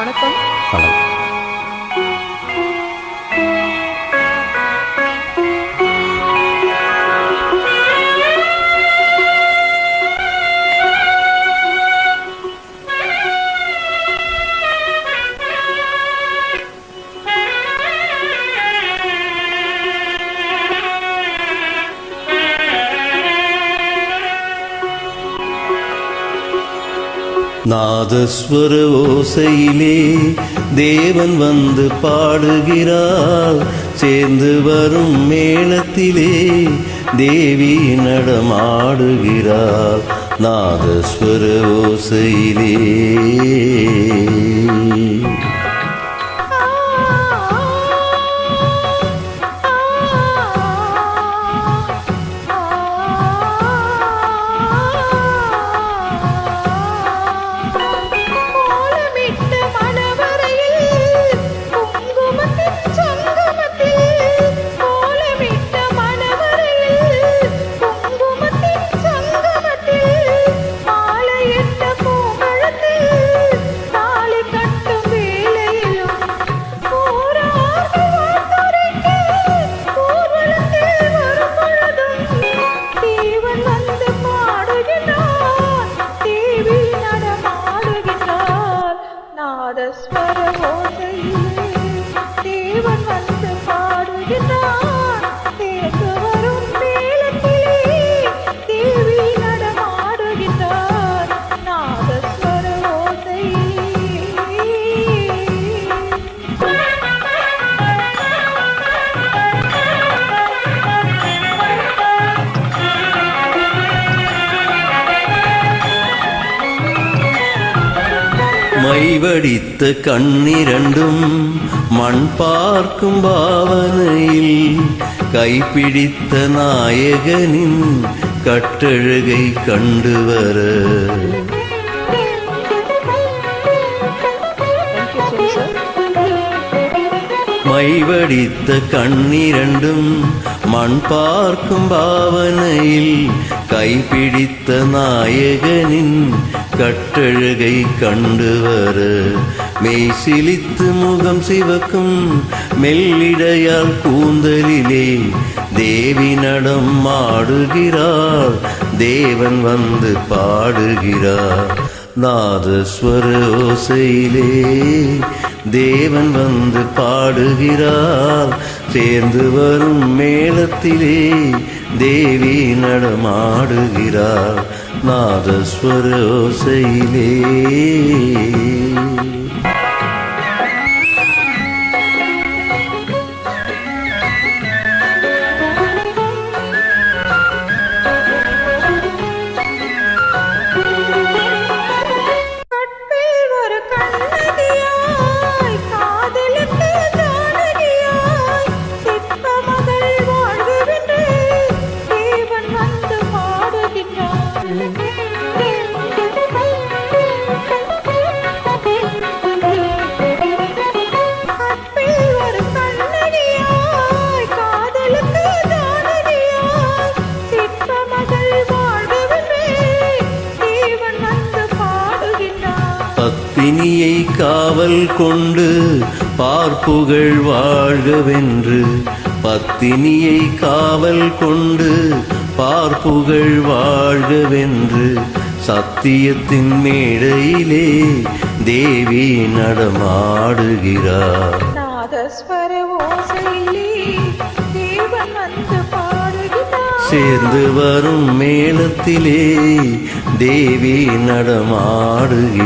வணக்கம். நாதஸ்வர ஓசையிலே தேவன் வந்து பாடுகிறார். சேர்ந்து வரும் மேளத்திலே தேவி நடமாடுகிறார். நாதஸ்வர ஓசையிலே மைவடித்த கண்ணிரண்டும் மண் பார்க்கும் பாவனையில் கைப்பிடித்த நாயகனின் கட்டழகை கண்டுவர மைவடித்த கண்ணிரண்டும் மண் பார்க்கும் பாவனையில் கைப்பிடித்த நாயகனின் கட்டழகை கண்டுவர மெய் சிலித்து முகம் சிவக்கும் மெல்லிடையால் கூந்தலிலே தேவி நடம் ஆடுகிறார். தேவன் வந்து பாடுகிறார். நாதஸ்வர ஓசையிலே தேவன் வந்து பாடுகிறார். சேர்ந்து வரும் மேளத்திலே தேவி நடமாடுகிறார். நாதஸ்வர ஓசையிலே பத்தினியை காவல் கொண்டு பார்ப்புகள் வாழ்கவென்று பத்தினியை காவல் கொண்டு பார்ப்புகள் வாழ்கவென்று சத்தியத்தின் மேடையிலே தேவி நடமாடுகிறார். நாதஸ்வர ஓசையிலே தேவன் வந்து பாடுகிறார். சேர்ந்து வரும் மேளத்திலே தேவி நடமாடுகிறார்.